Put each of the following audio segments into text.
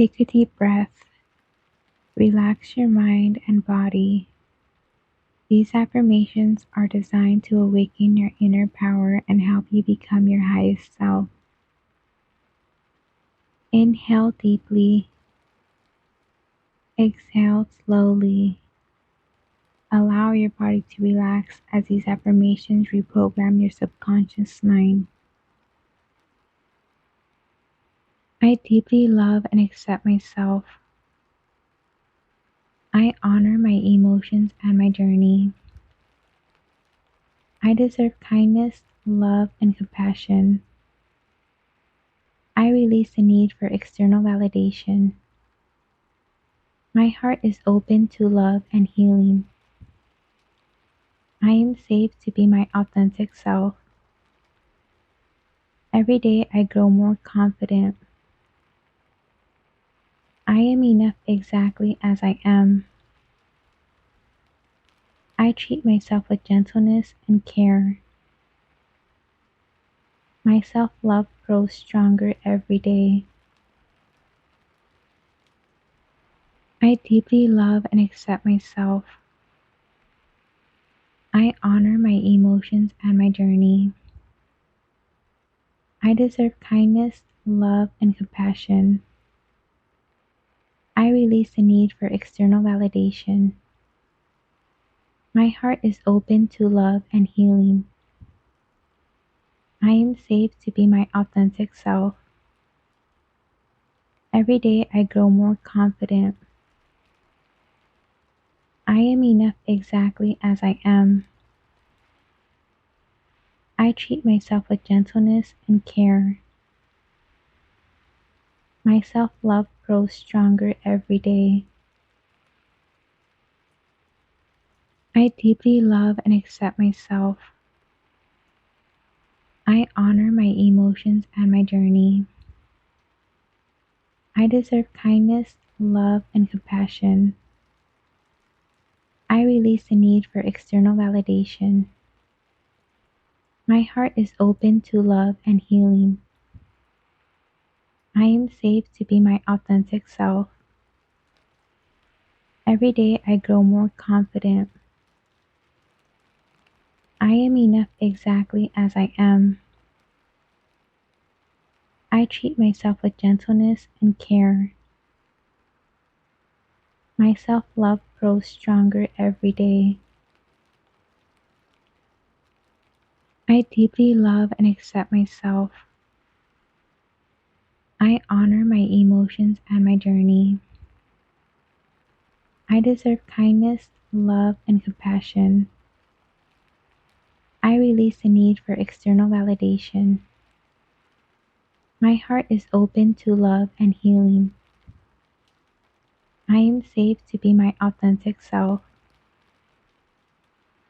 Take a deep breath, relax your mind and body. These affirmations are designed to awaken your inner power and help you become your highest self. Inhale deeply, exhale slowly. Allow your body to relax as these affirmations reprogram your subconscious mind. I deeply love and accept myself. I honor my emotions and my journey. I deserve kindness, love, and compassion. I release the need for external validation. My heart is open to love and healing. I am safe to be my authentic self. Every day I grow more confident. I am enough exactly as I am. I treat myself with gentleness and care. My self-love grows stronger every day. I deeply love and accept myself. I honor my emotions and my journey. I deserve kindness, love, and compassion. I release the need for external validation. My heart is open to love and healing. I am safe to be my authentic self. Every day I grow more confident. I am enough exactly as I am. I treat myself with gentleness and care. My self-love grows stronger every day. I deeply love and accept myself. I honor my emotions and my journey. I deserve kindness, love, and compassion. I release the need for external validation. My heart is open to love and healing. I am safe to be my authentic self. Every day I grow more confident. I am enough exactly as I am. I treat myself with gentleness and care. My self-love grows stronger every day. I deeply love and accept myself. I honor my emotions and my journey. I deserve kindness, love, and compassion. I release the need for external validation. My heart is open to love and healing. I am safe to be my authentic self.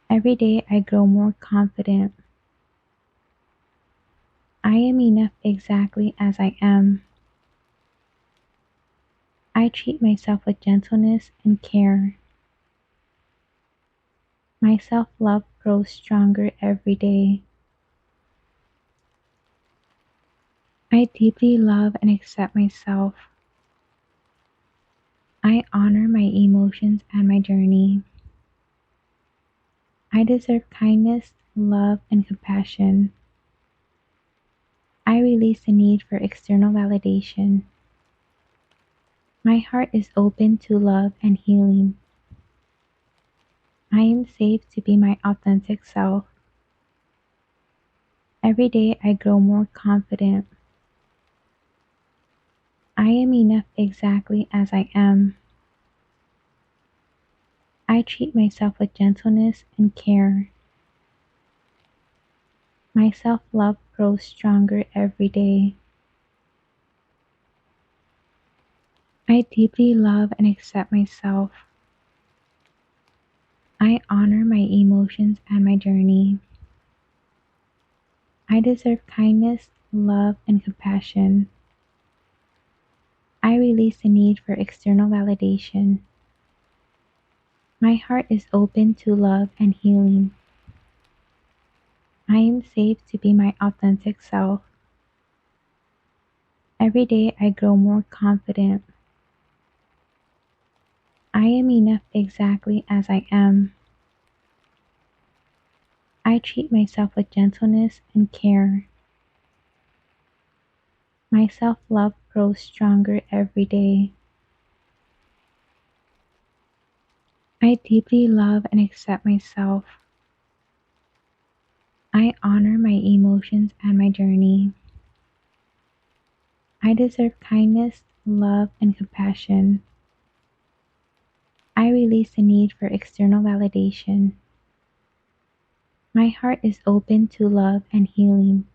Every day I grow more confident. I am enough exactly as I am. I treat myself with gentleness and care. My self-love grows stronger every day. I deeply love and accept myself. I honor my emotions and my journey. I deserve kindness, love, and compassion. I release the need for external validation. My heart is open to love and healing. I am safe to be my authentic self. Every day I grow more confident. I am enough exactly as I am. I treat myself with gentleness and care. My self-love grows stronger every day. I deeply love and accept myself. I honor my emotions and my journey. I deserve kindness, love, and compassion. I release the need for external validation. My heart is open to love and healing. I am safe to be my authentic self. Every day I grow more confident. I am enough exactly as I am. I treat myself with gentleness and care. My self-love grows stronger every day. I deeply love and accept myself. I honor my emotions and my journey. I deserve kindness, love, and compassion. I release the need for external validation. My heart is open to love and healing. I am safe to be my authentic self. I am enough exactly as I am. I treat myself with gentleness and care. My self-love grows stronger every day. I deeply love and accept myself. I honor my emotions and my journey. I deserve kindness, love, and compassion. I release the need for external validation. My heart is open to love and healing. I am safe to be my authentic self. Every day I grow more confident. I am enough exactly as I am. I treat myself with gentleness and care. My self-love grows stronger every day. I deeply love and accept myself. I honor my emotions and my journey. I deserve kindness, love, and compassion. I release the need for external validation. My heart is open to love and healing.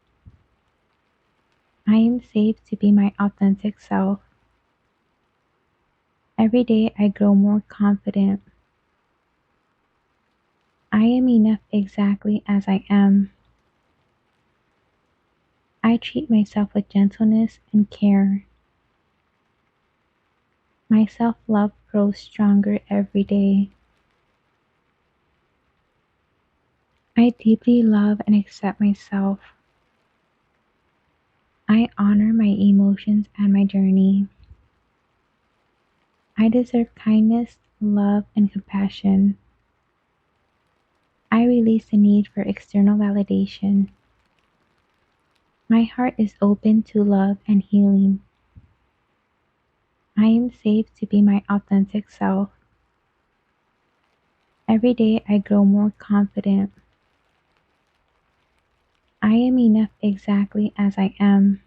I am safe to be my authentic self. Every day I grow more confident. I am enough exactly as I am. I treat myself with gentleness and care. My self-love grows stronger every day. I deeply love and accept myself. I honor my emotions and my journey. I deserve kindness, love, and compassion. I release the need for external validation. My heart is open to love and healing. I am safe to be my authentic self. Every day I grow more confident. I am enough exactly as I am.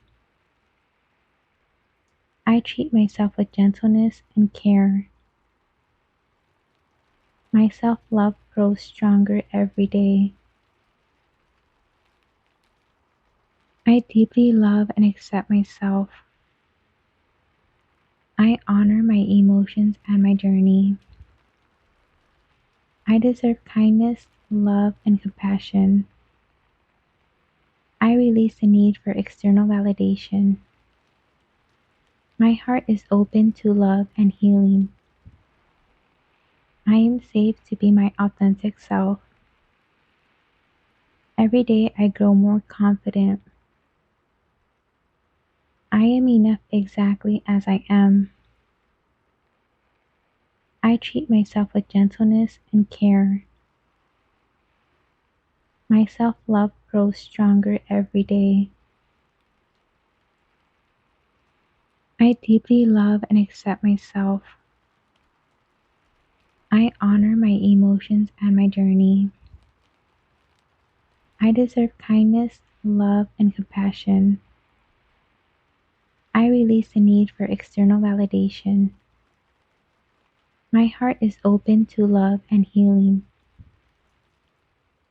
I treat myself with gentleness and care. My self-love grows stronger every day. I deeply love and accept myself. I honor my emotions and my journey. I deserve kindness, love, and compassion. I release the need for external validation. My heart is open to love and healing. I am safe to be my authentic self. Every day I grow more confident. I am enough exactly as I am. I treat myself with gentleness and care. My self-love grows stronger every day. I deeply love and accept myself. I honor my emotions and my journey. I deserve kindness, love, and compassion. I release the need for external validation. My heart is open to love and healing.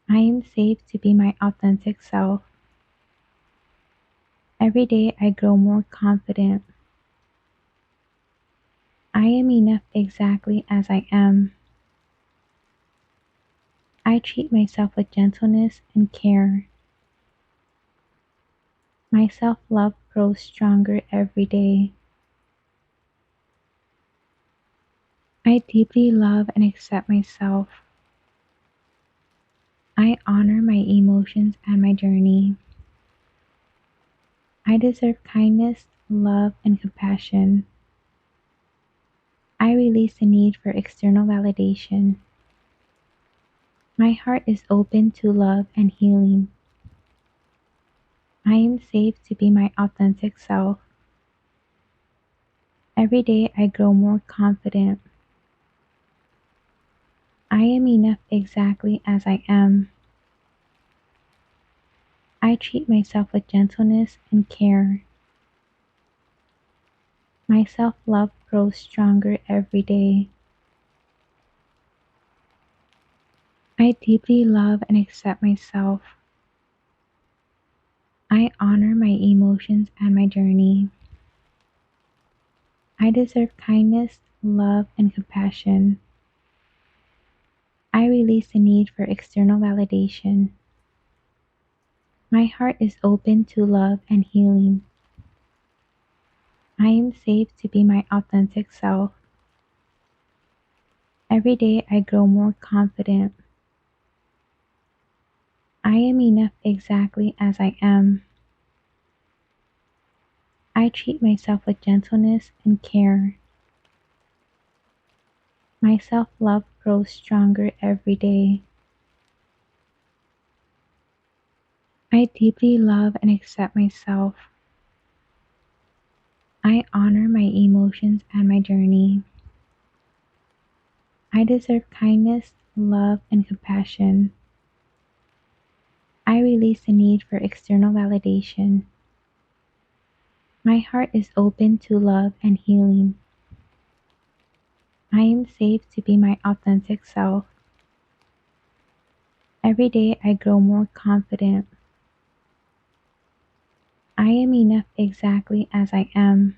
I am safe to be my authentic self. Every day I grow more confident. I am enough exactly as I am. I treat myself with gentleness and care. My self-love grows stronger every day. I deeply love and accept myself. I honor my emotions and my journey. I deserve kindness, love, and compassion. I release the need for external validation. My heart is open to love and healing. I am safe to be my authentic self. Every day I grow more confident. I am enough exactly as I am. I treat myself with gentleness and care. My self-love grows stronger every day. I deeply love and accept myself. I honor my emotions and my journey. I deserve kindness, love, and compassion. I release the need for external validation. My heart is open to love and healing. I am safe to be my authentic self. Every day I grow more confident. I am enough exactly as I am. I treat myself with gentleness and care. My self-love grows stronger every day. I deeply love and accept myself. I honor my emotions and my journey. I deserve kindness, love, and compassion. I release the need for external validation. My heart is open to love and healing. I am safe to be my authentic self. Every day I grow more confident. I am enough exactly as I am.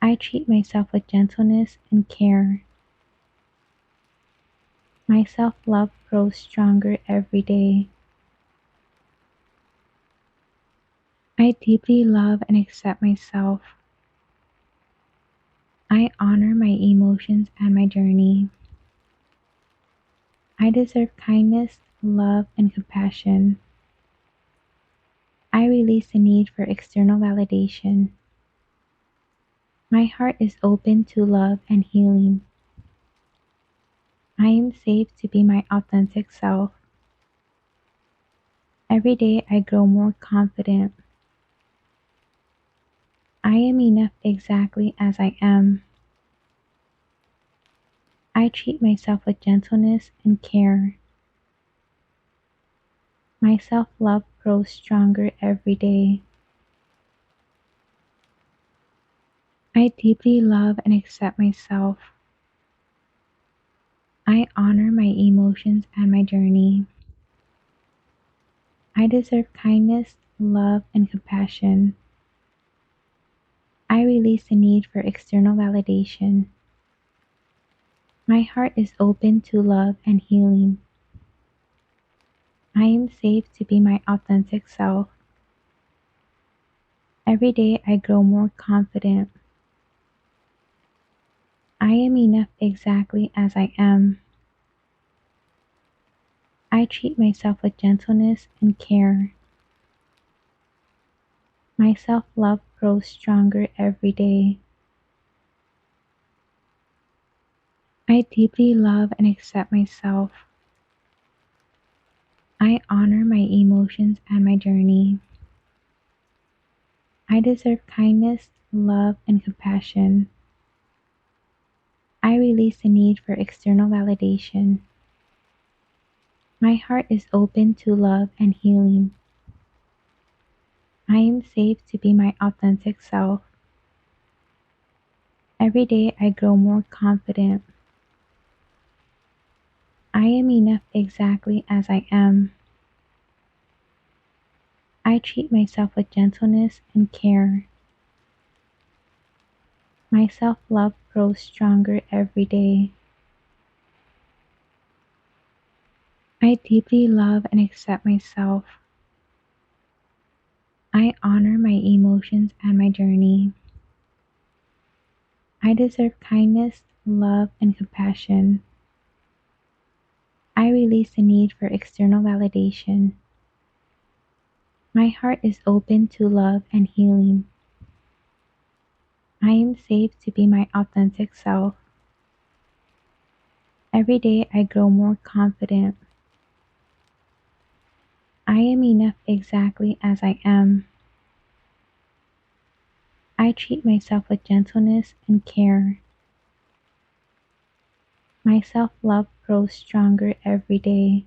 I treat myself with gentleness and care. My self-love grows stronger every day. I deeply love and accept myself. I honor my emotions and my journey. I deserve kindness, love, and compassion. I release the need for external validation. My heart is open to love and healing. I am safe to be my authentic self. Every day I grow more confident. I am enough exactly as I am. I treat myself with gentleness and care. My self-love grows stronger every day. I deeply love and accept myself. I honor my emotions and my journey. I deserve kindness, love, and compassion. I release the need for external validation. My heart is open to love and healing. I am safe to be my authentic self. Every day I grow more confident. I am enough exactly as I am. I treat myself with gentleness and care. My self-love grows stronger every day. I deeply love and accept myself. I honor my emotions and my journey. I deserve kindness, love, and compassion. I release the need for external validation. My heart is open to love and healing. I am safe to be my authentic self. Every day I grow more confident. I am enough exactly as I am. I treat myself with gentleness and care. My self-love grows stronger every day. I deeply love and accept myself. I honor my emotions and my journey. I deserve kindness, love, and compassion. I release the need for external validation. My heart is open to love and healing. I am safe to be my authentic self. Every day I grow more confident. I am enough exactly as I am. I treat myself with gentleness and care. My self-love grows stronger every day. I honor my emotions and my journey. I deserve kindness, love, and compassion. I release the need for external validation. My heart is open to love and healing. I am safe to be my authentic self. Every day I grow more confident. I am enough exactly as I am. I treat myself with gentleness and care. My self-love grows stronger every day.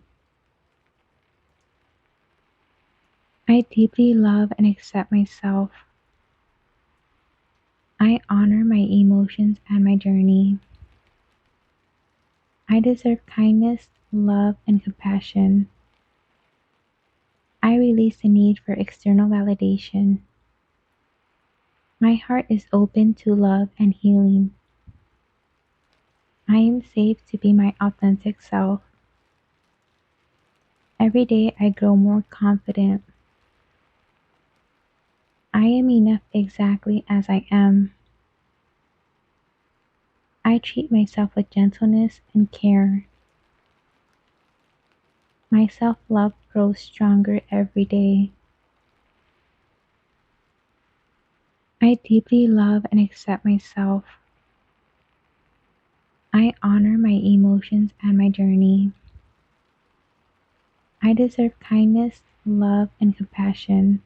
I deeply love and accept myself. I honor my emotions and my journey. I deserve kindness, love, and compassion. I release the need for external validation. My heart is open to love and healing. I am safe to be my authentic self. Every day I grow more confident. I am enough exactly as I am. I treat myself with gentleness and care. My self-love grows stronger every day. I deeply love and accept myself. I honor my emotions and my journey. I deserve kindness, love, and compassion. I release the need for external validation. My heart is open to love and healing. I am safe to be my authentic self. Every day I grow more confident. I am enough exactly as I am. I treat myself with gentleness and care. I deserve kindness, love, and compassion. I release the need for external validation. My heart is open to love and healing. I am safe to be my authentic self. Every day I grow more confident. I am enough exactly as I am. I treat myself with gentleness and care. My self-love grows stronger every day. I deeply love and accept myself. I honor my emotions and my journey. I deserve kindness, love, and compassion.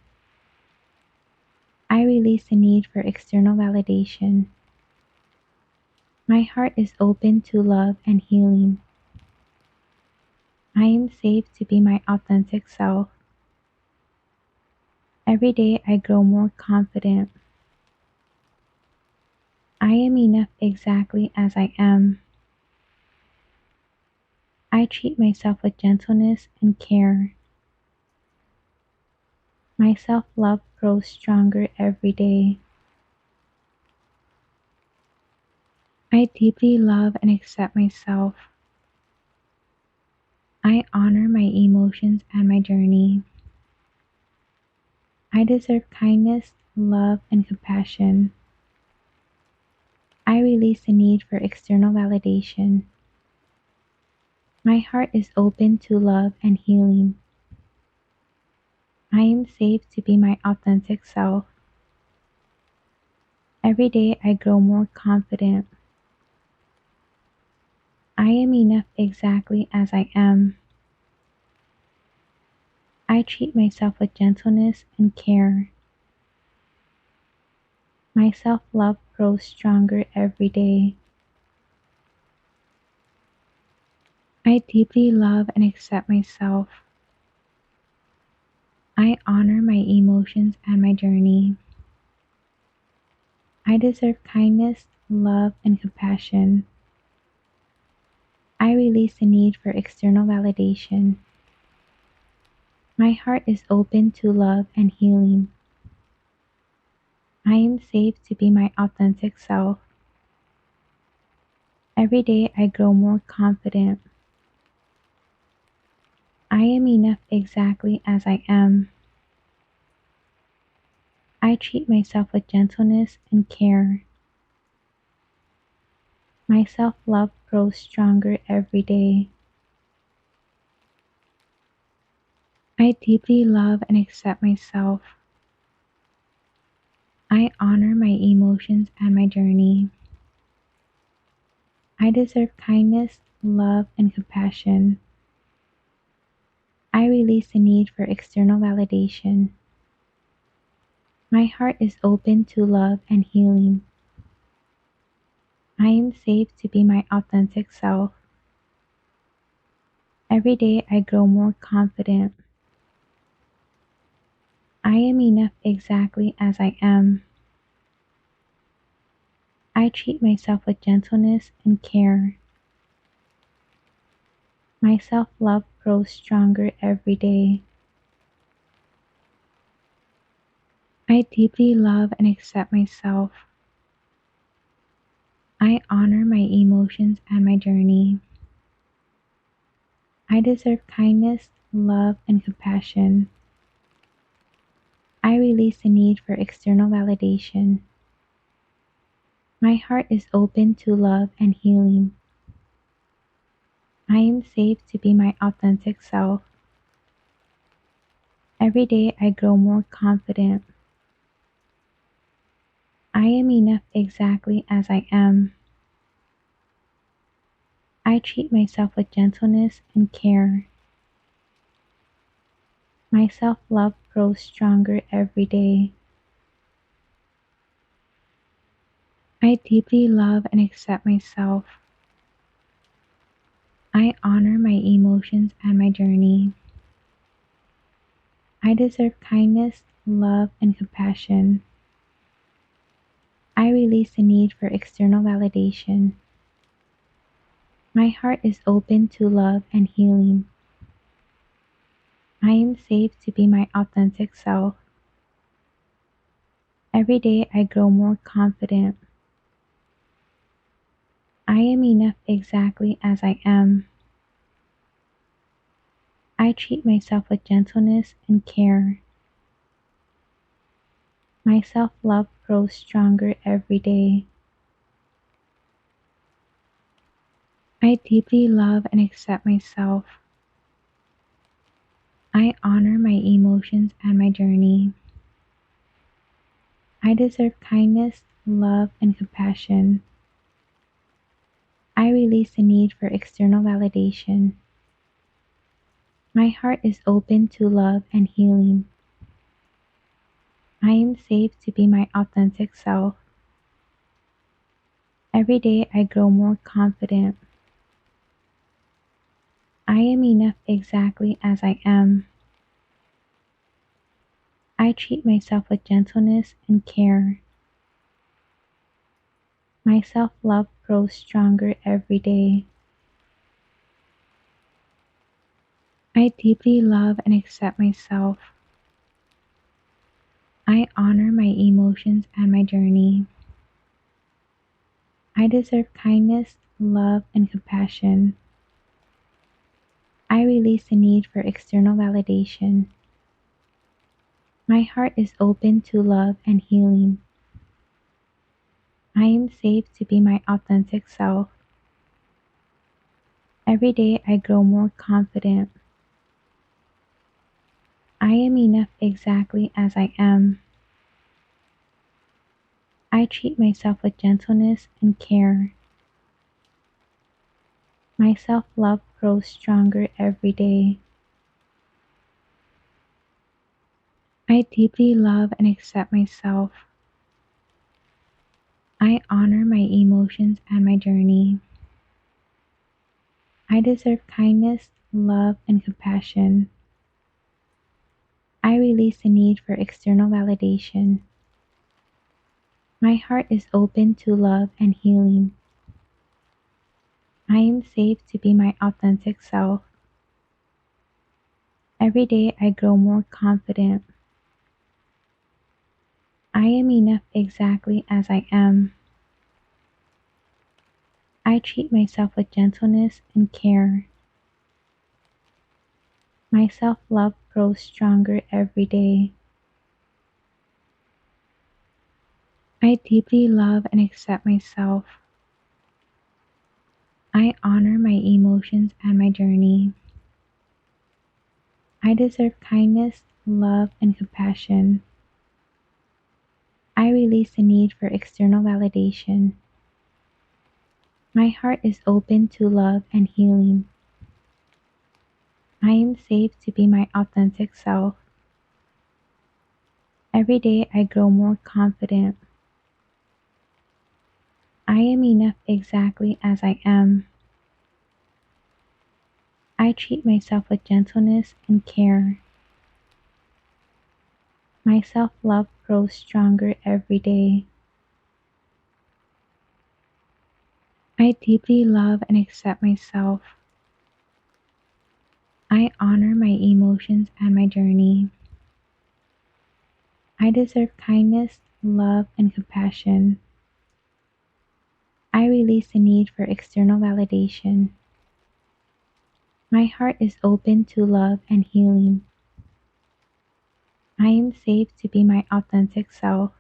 I release the need for external validation. My heart is open to love and healing. I am safe to be my authentic self. Every day I grow more confident. I am enough exactly as I am. I treat myself with gentleness and care. My self love grows stronger every day. I deeply love and accept myself. I honor my emotions and my journey. I deserve kindness, love, and compassion. I release the need for external validation. My heart is open to love and healing. I am safe to be my authentic self. Every day I grow more confident. I am enough exactly as I am. I treat myself with gentleness and care. My self love grows stronger every day. I deeply love and accept myself. I honor my emotions and my journey. I deserve kindness, love, and compassion. I release the need for external validation. My heart is open to love and healing. I am safe to be my authentic self. Every day I grow more confident. I am enough exactly as I am. I treat myself with gentleness and care. My self love grows stronger every day. I deeply love and accept myself. I honor my emotions and my journey. I deserve kindness, love, and compassion. I release the need for external validation. My heart is open to love and healing. I am safe to be my authentic self. Every day I grow more confident. I am enough exactly as I am. I treat myself with gentleness and care. My self love grows stronger every day. I deeply love and accept myself. I honor my emotions and my journey. I deserve kindness, love, and compassion. I release the need for external validation. My heart is open to love and healing. I am safe to be my authentic self. Every day I grow more confident. I am enough exactly as I am. I treat myself with gentleness and care. My self love grows stronger every day. I deeply love and accept myself. I honor my emotions and my journey. I deserve kindness, love, and compassion. I release the need for external validation. My heart is open to love and healing. I am safe to be my authentic self. Every day I grow more confident. I am enough exactly as I am. I treat myself with gentleness and care. My self love grows stronger every day. I deeply love and accept myself. I honor my emotions and my journey. I deserve kindness, love, and compassion. I release the need for external validation. My heart is open to love and healing. I am safe to be my authentic self. Every day I grow more confident. I am enough exactly as I am. I treat myself with gentleness and care. My self-love grows stronger every day. I deeply love and accept myself. I honor my emotions and my journey. I deserve kindness, love, and compassion. I release the need for external validation. My heart is open to love and healing. I am safe to be my authentic self. Every day I grow more confident. I am enough exactly as I am. I treat myself with gentleness and care. My self-love grows stronger every day. I deeply love and accept myself. I honor my emotions and my journey. I deserve kindness, love, and compassion. I release the need for external validation. My heart is open to love and healing. I am safe to be my authentic self. Every day I grow more confident. I am enough exactly as I am. I treat myself with gentleness and care. My self-love grows stronger every day. I deeply love and accept myself. I honor my emotions and my journey. I deserve kindness, love, and compassion. I release the need for external validation. My heart is open to love and healing. I am safe to be my authentic self. Every day I grow more confident. I am enough exactly as I am. I treat myself with gentleness and care. My self-love grows stronger every day. I deeply love and accept myself. I honor my emotions and my journey. I deserve kindness, love, and compassion. I release the need for external validation. My heart is open to love and healing. I am safe to be my authentic self.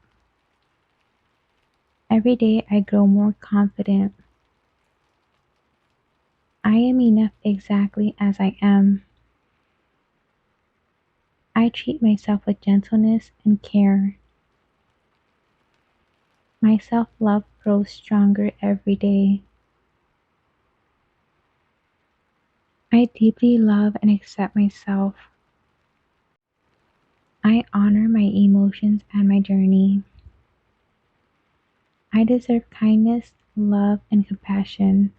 Every day I grow more confident. I am enough exactly as I am. I treat myself with gentleness and care. My self-love grows stronger every day. I deeply love and accept myself. I honor my emotions and my journey. I deserve kindness, love, and compassion.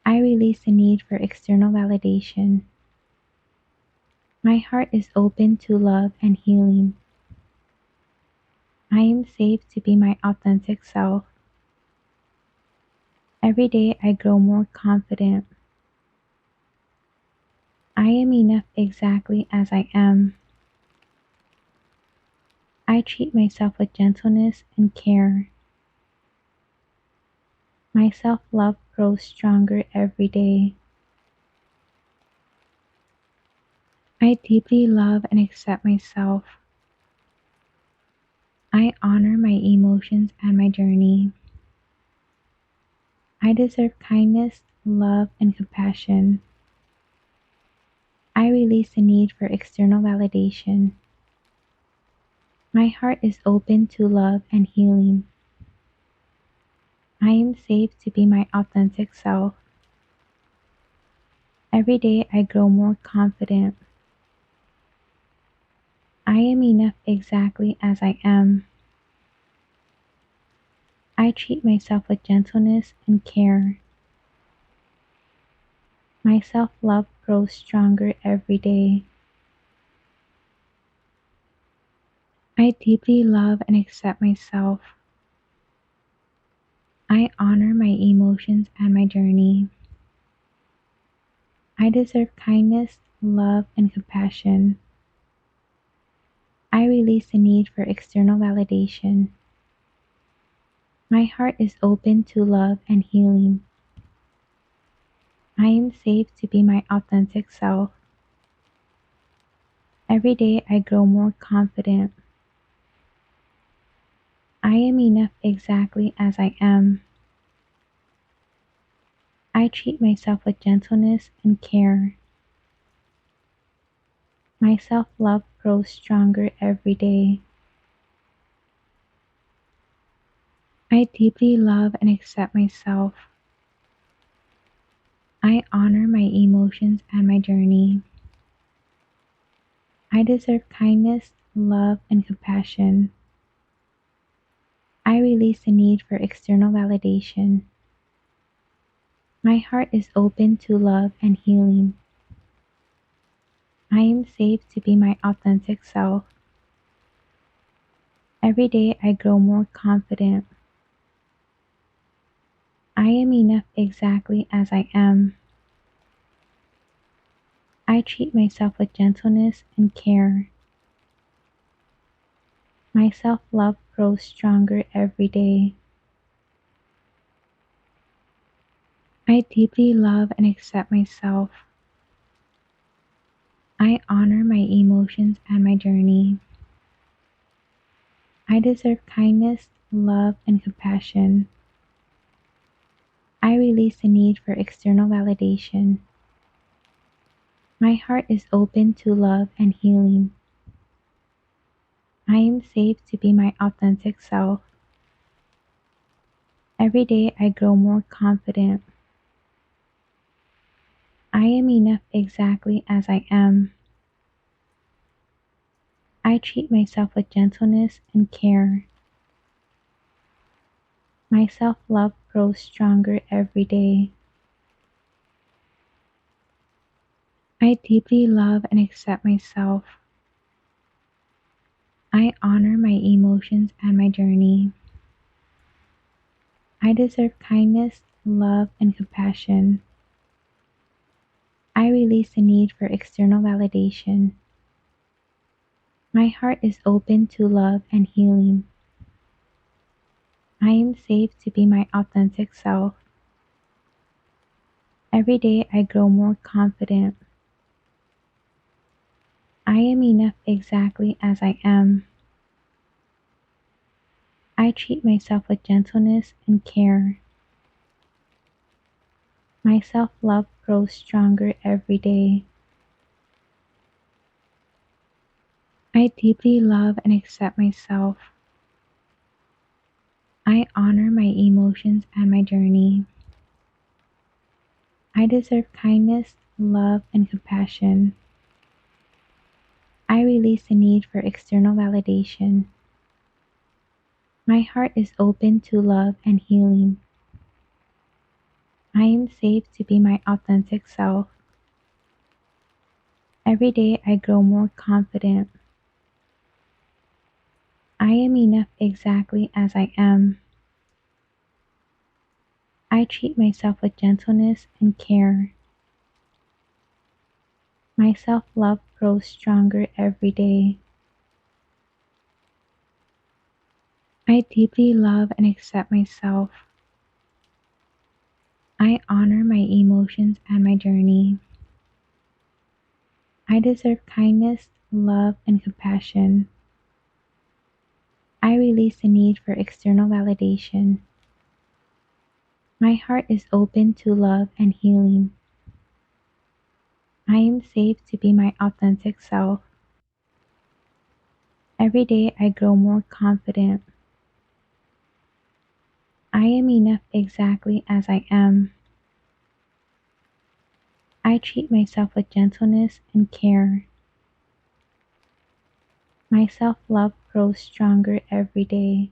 I release the need for external validation. My heart is open to love and healing. I am safe to be my authentic self. Every day I grow more confident. I am enough exactly as I am. I treat myself with gentleness and care. My self-love grows stronger every day. I deeply love and accept myself. I honor my emotions and my journey. I deserve kindness, love, and compassion. I release the need for external validation. My heart is open to love and healing. I am safe to be my authentic self. Every day I grow more confident. I am enough exactly as I am. I treat myself with gentleness and care. My self love grows stronger every day. I deeply love and accept myself. I honor my emotions and my journey. I deserve kindness, love, and compassion. I release the need for external validation. My heart is open to love and healing. I am safe to be my authentic self. Every day I grow more confident. I am enough exactly as I am. I treat myself with gentleness and care. My self love grows stronger every day. I deeply love and accept myself. I honor my emotions and my journey. I deserve kindness, love, and compassion. I release the need for external validation. My heart is open to love and healing. I am safe to be my authentic self. Every day I grow more confident. I am enough exactly as I am. I treat myself with gentleness and care. My self love grows stronger every day. I deeply love and accept myself. I honor my emotions and my journey. I deserve kindness, love, and compassion. I release the need for external validation. My heart is open to love and healing. I am safe to be my authentic self. Every day I grow more confident. I am enough exactly as I am. I treat myself with gentleness and care. My self love grows stronger every day. I deeply love and accept myself. I honor my emotions and my journey. I deserve kindness, love, and compassion. I release the need for external validation. My heart is open to love and healing. I am safe to be my authentic self. Every day I grow more confident. I am enough exactly as I am. I treat myself with gentleness and care. My self love grows stronger every day. I deeply love and accept myself. I honor my emotions and my journey. I deserve kindness, love, and compassion. I release the need for external validation. My heart is open to love and healing. I am safe to be my authentic self. Every day I grow more confident. I am enough exactly as I am. I treat myself with gentleness and care. My self love grows stronger every day. I deeply love and accept myself. I honor my emotions and my journey. I deserve kindness, love, and compassion. I release the need for external validation. My heart is open to love and healing. I am safe to be my authentic self. Every day I grow more confident. I am enough exactly as I am. I treat myself with gentleness and care. My self love grows stronger every day.